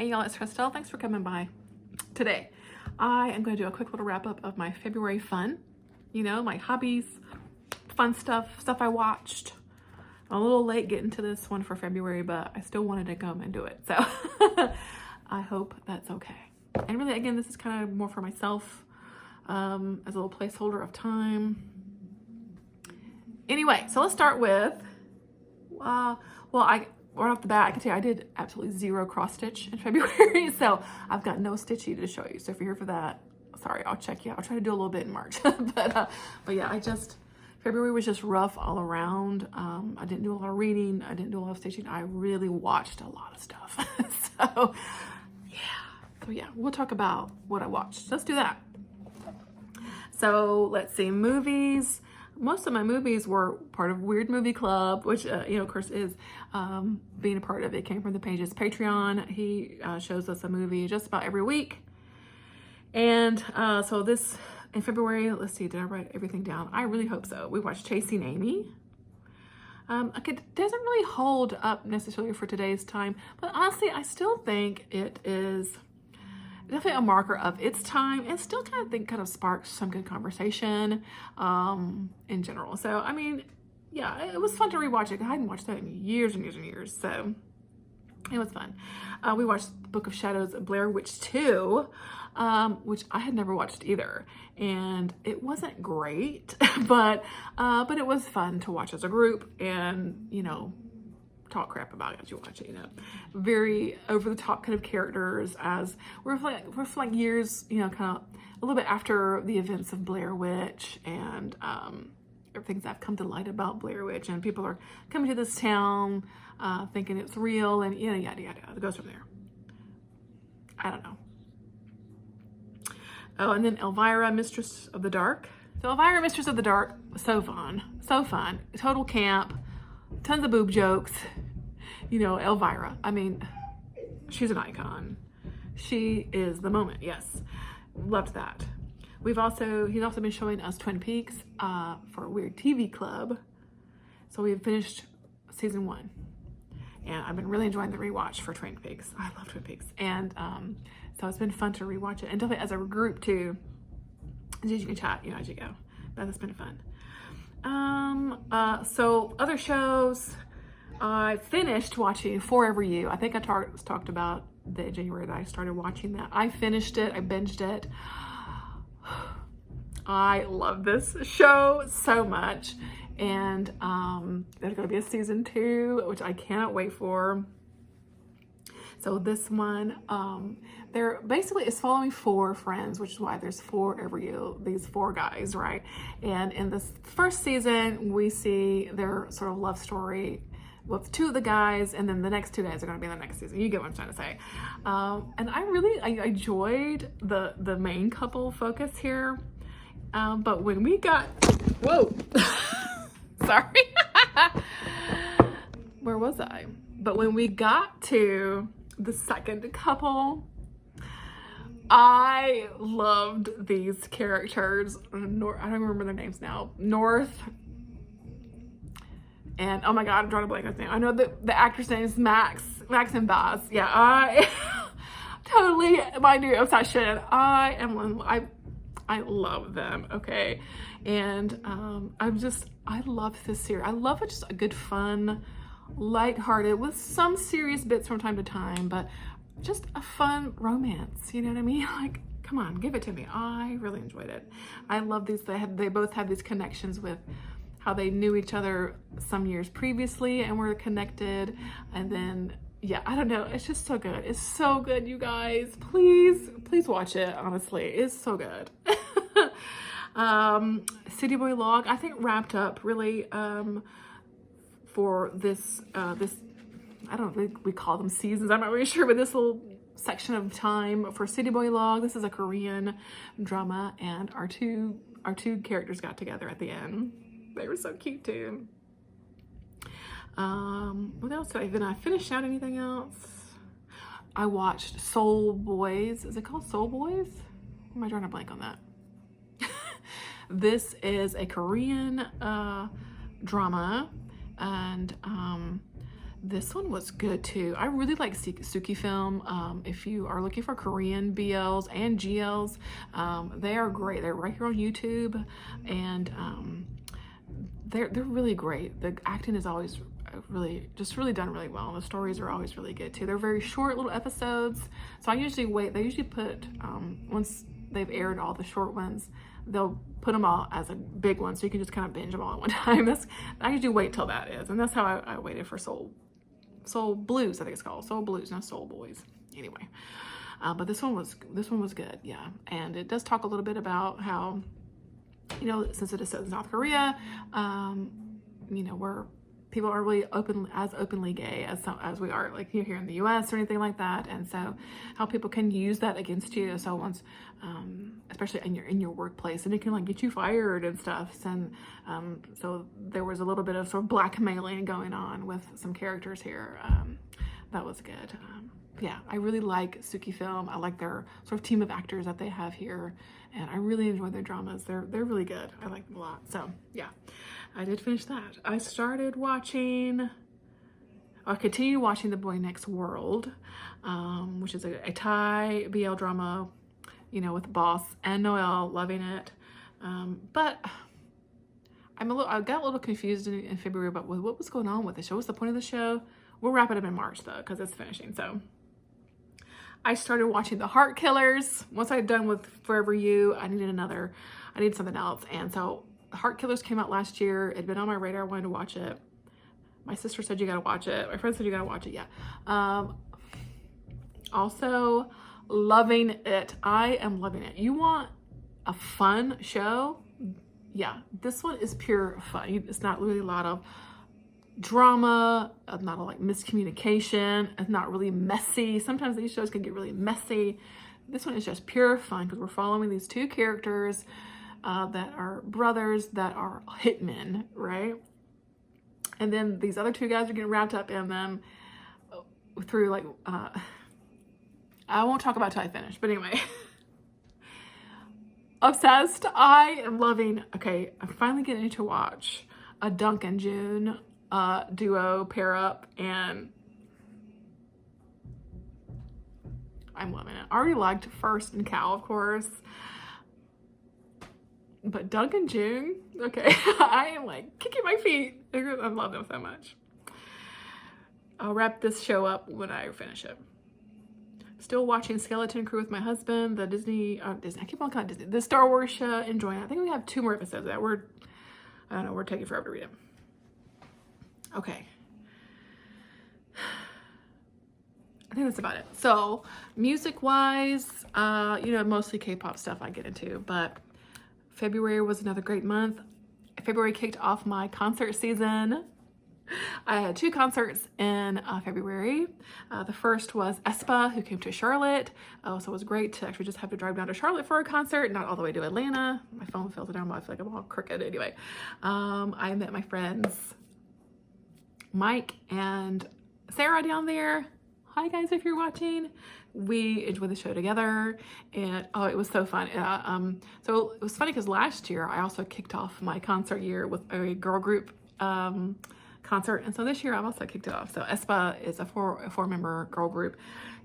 Hey y'all, it's Christelle. Thanks for coming by. Today, I am going to do a quick little wrap up of my February fun. You know, my hobbies, fun stuff I watched. I'm a little late getting to this one for February, but I still wanted to come and do it. So I hope that's okay. And really, again, this is kind of more for myself as a little placeholder of time. Anyway, so let's start with, right off the bat, I can tell you I did absolutely zero cross stitch in February, so I've got no stitchy to show you. So if you're here for that, sorry, I'll check you out. I'll try to do a little bit in March, but yeah, February was just rough all around. I didn't do a lot of reading. I didn't do a lot of stitching. I really watched a lot of stuff. So yeah, we'll talk about what I watched. Let's do that. So let's see, movies. Most of my movies were part of Weird Movie Club, which, of course, is being a part of it. Came from the Pages Patreon. He shows us a movie just about every week. And so this, in February, let's see, did I write everything down? I really hope so. We watched Chasing Amy. It doesn't really hold up necessarily for today's time, but honestly, I still think it is definitely a marker of its time, and still kind of sparks some good conversation in general. So I mean, yeah, it was fun to rewatch it. I hadn't watched that in years and years and years, so it was fun. We watched The Book of Shadows, Blair Witch 2, which I had never watched either, and it wasn't great, but it was fun to watch as a group, and talk crap about it as you watch it. Very over the top kind of characters, as we're for like years, kind of a little bit after the events of Blair Witch, and everything that's come to light about Blair Witch, and people are coming to this town thinking it's real, and yada yada. It goes from there. I don't know. Oh, and then Elvira, Mistress of the Dark. So Elvira, Mistress of the Dark, so fun, total camp, tons of boob jokes. Elvira, I mean, she's an icon. She is the moment. Yes, loved that. He's also been showing us Twin Peaks for Weird TV Club. So we've finished season 1, and I've been really enjoying the rewatch for Twin Peaks. I love Twin Peaks, and so it's been fun to rewatch it, and definitely as a group too. You can chat, as you go. But it's been fun. So other shows, I finished watching Forever You. I think I talked about the January that I started watching that. I finished it. I binged it. I love this show so much, and there's going to be a season 2, which I cannot wait for. So this one, they're basically, it's following 4 friends, which is why there's Forever You, these 4 guys, right? And in this first season, we see their sort of love story with 2 of the guys, and then the next 2 guys are going to be in the next season. You get what I'm trying to say. And I enjoyed the main couple focus here. But when we got, whoa, sorry, where was I? But when we got to the second couple, I loved these characters. I don't remember their names now. North and, oh my God, I'm drawing a blank on his name. I know the actor's name is Max and Baz. Yeah, I totally my new obsession. I love them. Okay, and I love this series. I love it, just a good fun, lighthearted with some serious bits from time to time, but just a fun romance. You know what I mean? Like, come on, give it to me. I really enjoyed it. I love these. They both have these connections with how they knew each other some years previously and were connected, and then yeah, I don't know. It's just so good. It's so good, you guys. Please watch it. Honestly, it's so good. City Boy Log, I think, wrapped up really for this I don't think we call them seasons. I'm not really sure, but this little section of time for City Boy Log. This is a Korean drama, and our two characters got together at the end. They were so cute too. What else did I finish out anything else? I watched Soul Boys. Is it called Soul Boys? Am I drawing a blank on that? This is a Korean drama, and This one was good too. I really like Suki Film. If you are looking for Korean BLs and GLs, they are great. They're right here on YouTube, and they're really great. The acting is always really done really well, and the stories are always really good too. They're very short little episodes, so I usually wait. They usually put once they've aired all the short ones, they'll put them all as a big one, so you can just kind of binge them all at one time. I usually wait till that is, and that's how I waited for Soul Blues, I think it's called Soul Blues, not Soul Boys. Anyway, but this one was good, yeah. And it does talk a little bit about how, you know, since it is set in South Korea, you know, where people are really openly gay as we are, like here in the U.S. or anything like that, and so how people can use that against you. So once, especially in your workplace, and it can like get you fired and stuff. And so there was a little bit of sort of blackmailing going on with some characters here. That was good. Yeah, I really like Suki Film. I like their sort of team of actors that they have here, and I really enjoy their dramas. They're really good. I like them a lot. So yeah, I did finish that. I continued watching The Boy Next World, which is a Thai BL drama, you know, with Boss and Noel, loving it. But I got a little confused in February about what was going on with the show. What's the point of the show? We'll wrap it up in March though, because it's finishing. So I started watching The Heart Killers. Once I had done with Forever You, I needed something else. And so The Heart Killers came out last year. It'd been on my radar. I wanted to watch it. My sister said, you gotta watch it. My friend said, you gotta watch it. Yeah. Also loving it. I am loving it. You want a fun show? Yeah, this one is pure fun. It's not really a lot of drama, not a like miscommunication. It's not really messy. Sometimes these shows can get really messy. This one is just pure fun because we're following these two characters that are brothers that are hitmen, right? And then these other two guys are getting wrapped up in them through like, I won't talk about it till I finish, but anyway. Obsessed. I am loving, okay, I'm finally getting to watch a Dunk and June duo pair up, and I'm loving it. I already liked First and Cal, of course, but Dunk and June, okay, I am like kicking my feet. I love them so much. I'll wrap this show up when I finish it. Still watching Skeleton Crew with my husband, the Disney, I keep on calling it Disney, the Star Wars show, enjoying it. I think we have 2 more episodes of that. I don't know, we're taking forever to read them. Okay. I think that's about it. So music-wise, you know, mostly K-pop stuff I get into, but February was another great month. February kicked off my concert season. I had 2 concerts in February. The first was aespa, who came to Charlotte. So it was great to actually just have to drive down to Charlotte for a concert, not all the way to Atlanta. My phone fell down, but I feel like I'm all crooked anyway. I met my friends Mike and Sarah down there. Hi guys, if you're watching. We enjoyed the show together, and oh, it was so fun. So it was funny because last year I also kicked off my concert year with a girl group concert, and so this year I've also kicked it off. So aespa is a four-member girl group,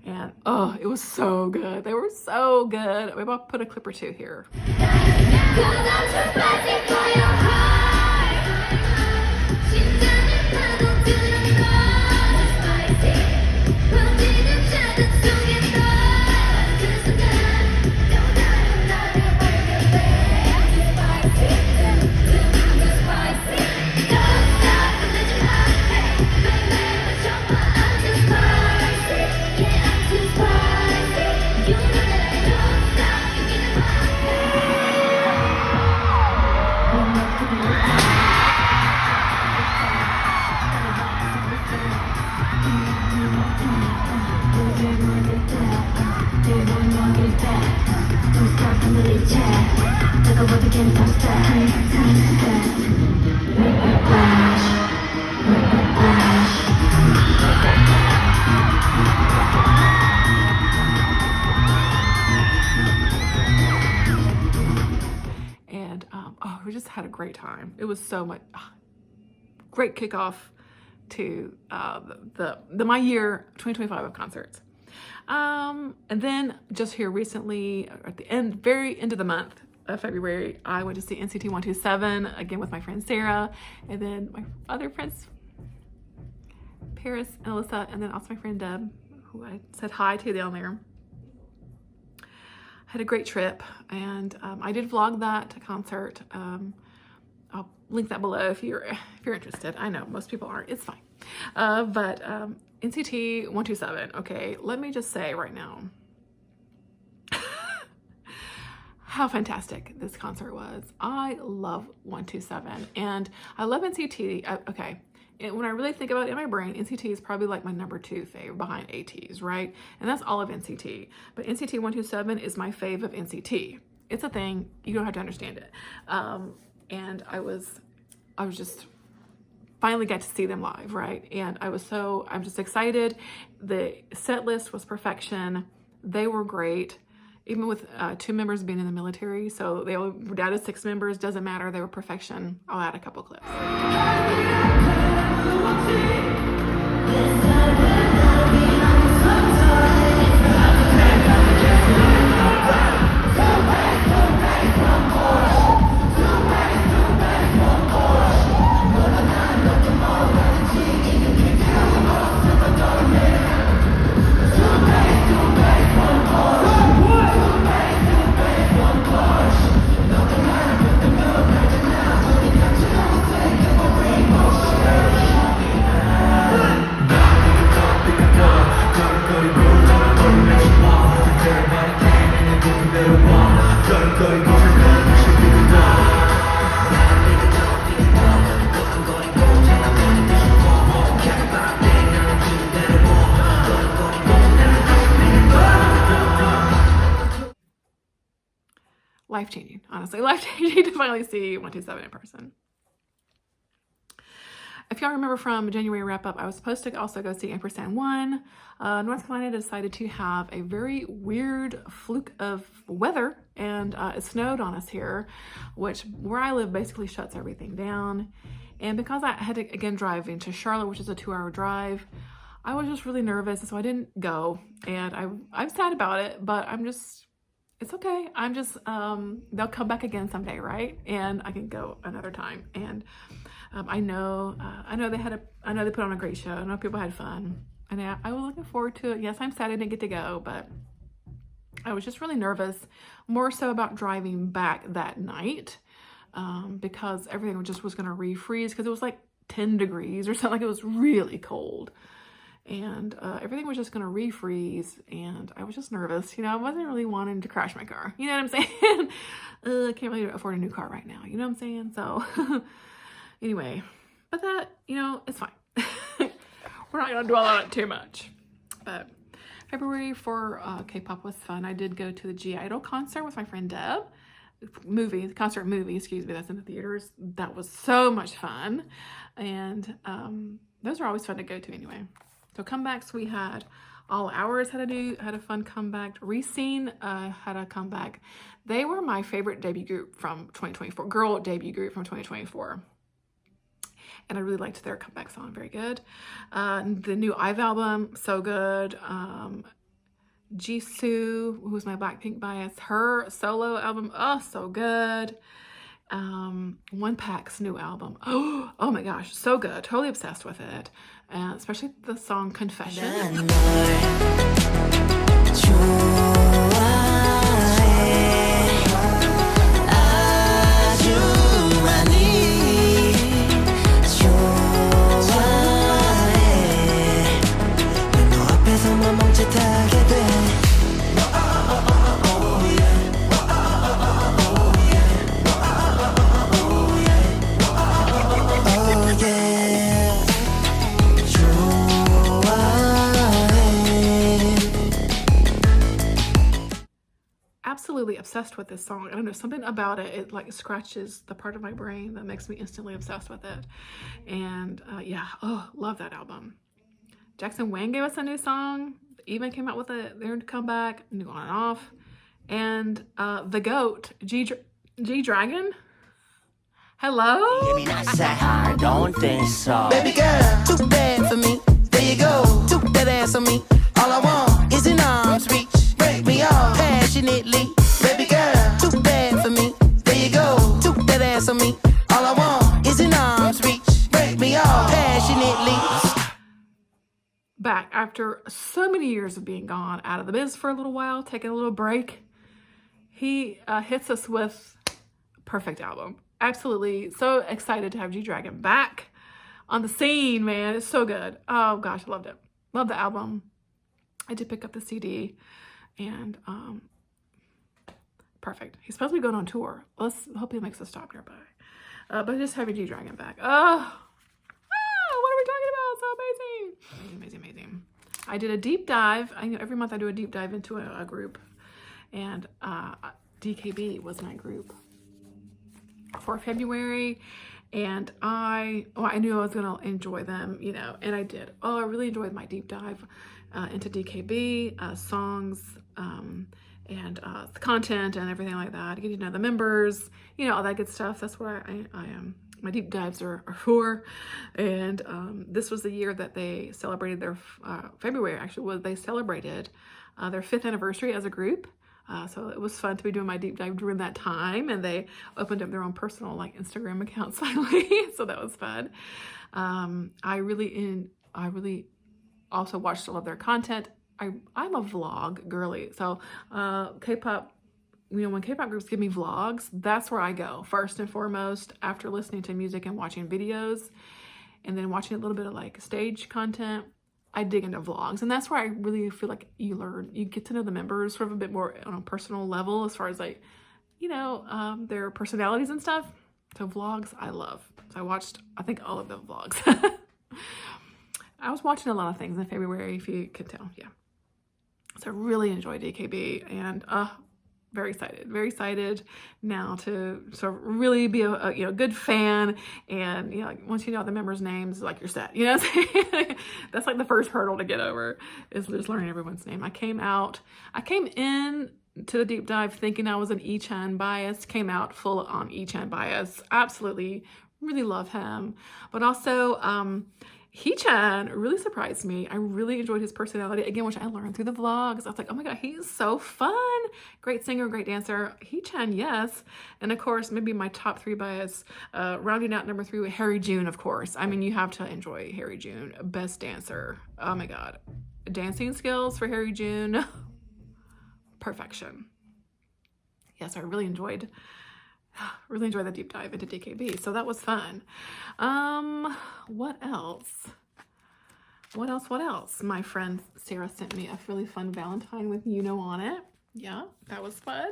and oh, it was so good. They were so good. Maybe I'll put a clip or 2 here. And oh, we just had a great time. It was so much great kickoff, to my year 2025 of concerts. And then just here recently, at the very end of the month of February, I went to see NCT 127 again with my friend Sarah, and then my other friends, Paris and Alyssa, and then also my friend Deb, who I said hi to down there. Had a great trip, and I did vlog that concert. I'll link that below if you're interested. I know most people aren't. It's fine. But NCT 127. Okay, let me just say right now how fantastic this concert was. I love 127, and I love NCT. Okay. And when I really think about it in my brain, NCT is probably like my number 2 fave behind ATEEZ, right? And that's all of NCT. But NCT 127 is my fave of NCT. It's a thing. You don't have to understand it. And I was just finally got to see them live, right? And I'm just excited. The set list was perfection. They were great. Even with 2 members being in the military, so they were down to 6 members, doesn't matter, they were perfection. I'll add a couple clips. Life-changing, honestly. Life-changing to finally see 127 in person. If y'all remember from January wrap-up, I was supposed to also go see Ampersand 1. North Carolina decided to have a very weird fluke of weather, and it snowed on us here, which where I live basically shuts everything down. And because I had to, again, drive into Charlotte, which is a 2-hour drive, I was just really nervous, so I didn't go. And I'm sad about it, but it's okay. They'll come back again someday, right? And I can go another time. And I know they put on a great show. I know people had fun, and I was looking forward to it. Yes, I'm sad I didn't get to go, but I was just really nervous, more so about driving back that night, because everything just was going to refreeze, because it was like 10 degrees or something. Like, it was really cold. And everything was just going to refreeze, and I was just nervous. You know, I wasn't really wanting to crash my car. You know what I'm saying? I can't really afford a new car right now. You know what I'm saying? So anyway, but that, you know, it's fine. We're not going to dwell on it too much. But February for K-pop was fun. I did go to the G-Idol concert with my friend Deb. Concert movie, excuse me, that's in the theaters. That was so much fun. And those are always fun to go to anyway. So comebacks, we had All Hours had a fun comeback. Reseen had a comeback. They were my favorite debut group from 2024, girl debut group from 2024. And I really liked their comeback song, very good. The new IVE album, so good. Jisoo, who's my Blackpink bias, her solo album, oh, so good. One Pack's new album, oh my gosh, so good, totally obsessed with it, and especially the song Confession. Absolutely obsessed with this song. I don't know, something about it like scratches the part of my brain that makes me instantly obsessed with it. And yeah, oh, love that album. Jackson Wang gave us a new song. Even came out with their comeback, new on and off. And the GOAT, G-Dragon. Hello? I don't think so. Baby girl, too bad. passionately. Back after so many years of being gone out of the biz for a little while, taking a little break, he hits us with a perfect album. Absolutely so excited to have G-Dragon back on the scene, man. It's so good. Oh gosh, I loved it. Love the album. I did pick up the CD, and perfect. He's supposed to be going on tour. Let's hope he makes a stop nearby. But just having G-Dragon back. What are we talking about? So amazing. Amazing. I did a deep dive. I know every month I do a deep dive into a group, and DKB was my group for February, and I knew I was gonna enjoy them, you know, and I did. I really enjoyed my deep dive into DKB songs, and the content and everything like that. Getting to know the members, you know, all that good stuff. That's what I am. My deep dives are for. And this was the year that they celebrated their February. Actually, was they celebrated their 5th anniversary as a group. So it was fun to be doing my deep dive during that time, and they opened up their own personal like Instagram accounts finally. So that was fun. I really also watched all of their content. I'm a vlog girly. So K-pop, you know, when K-pop groups give me vlogs, that's where I go first and foremost after listening to music and watching videos, and then watching a little bit of like stage content. I dig into vlogs, and that's where I really feel like you get to know the members sort of a bit more on a personal level as far as like, you know, their personalities and stuff. So vlogs I love. So I watched, I think, all of the vlogs. I was watching a lot of things in February, if you could tell. Yeah. So I really enjoyed DKB, and very excited now to sort of really be a you know, good fan. And you know, like, once you know the members' names, like, you're set, you know. That's like the first hurdle to get over, is just learning everyone's name. I came in to the deep dive thinking I was an Ichan bias, came out full on Ichan bias. Absolutely really love him, but also Hee-chan really surprised me. I really enjoyed his personality, again, which I learned through the vlogs. I was like, oh my god, he's so fun. Great singer, great dancer. Hee-chan, yes. And of course, maybe my top 3 bias, rounding out number 3 with Harry June, of course. I mean, you have to enjoy Harry June. Best dancer. Oh my god. Dancing skills for Harry June. Perfection. Yes, I really enjoyed the deep dive into DKB. So that was fun. What else? My friend Sarah sent me a really fun Valentine with Yuno on it. Yeah, that was fun.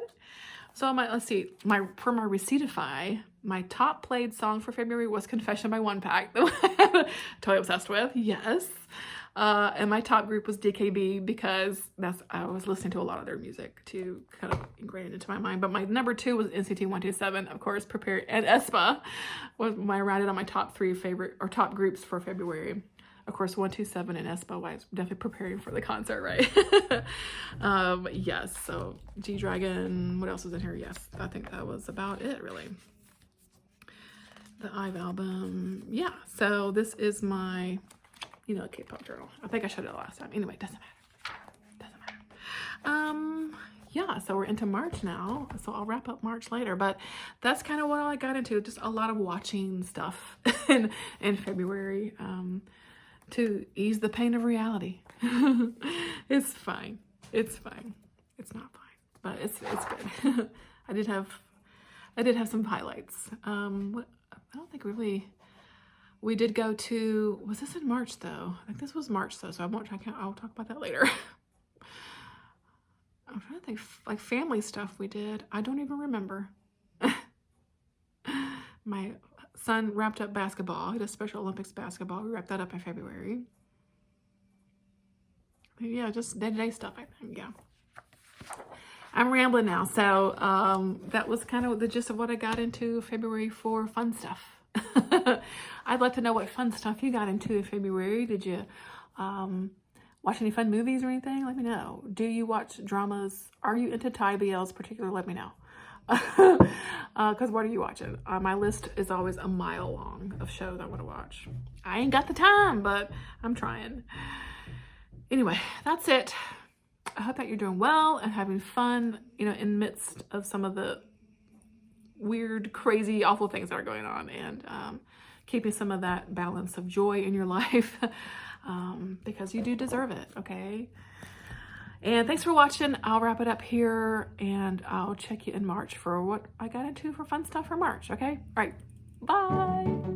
So let's see, for my Receiptify, my top played song for February was Confession by One Pack. Totally obsessed with. Yes. And my top group was DKB, because I was listening to a lot of their music to kind of ingrain it into my mind. But my number 2 was NCT 127, of course, and aespa was my rounded on my top 3 favorite or top groups for February. Of course, 127 and aespa was definitely preparing for the concert, right? Yes. So G-Dragon, what else was in here? Yes, I think that was about it, really. The IVE album. Yeah. So this is my, you know, K-pop journal. I think I showed it last time. Anyway, doesn't matter. Yeah, so we're into March now. So I'll wrap up March later, but that's kind of what I got into. Just a lot of watching stuff in February, to ease the pain of reality. It's fine. It's fine. It's not fine, but it's good. I did have some highlights. I don't think really. We did go to, was this in March though? I think this was March though, so I'll talk about that later. I'm trying to think, like family stuff we did. I don't even remember. My son wrapped up basketball. He did Special Olympics basketball. We wrapped that up in February. Yeah, just day-to-day stuff, I think, yeah. I'm rambling now. So that was kind of the gist of what I got into February for fun stuff. I'd like to know what fun stuff you got into in February. Did you watch any fun movies or anything? Let me know. Do you watch dramas? Are you into Thai BLs particularly? Let me know. Because what are you watching? My list is always a mile long of shows I want to watch. I ain't got the time, but I'm trying. Anyway, that's it. I hope that you're doing well and having fun, you know, in midst of some of the weird, crazy, awful things that are going on. And keeping some of that balance of joy in your life, because you do deserve it, okay? And thanks for watching. I'll wrap it up here, and I'll check you in March for what I got into for fun stuff for March, okay? All right, bye.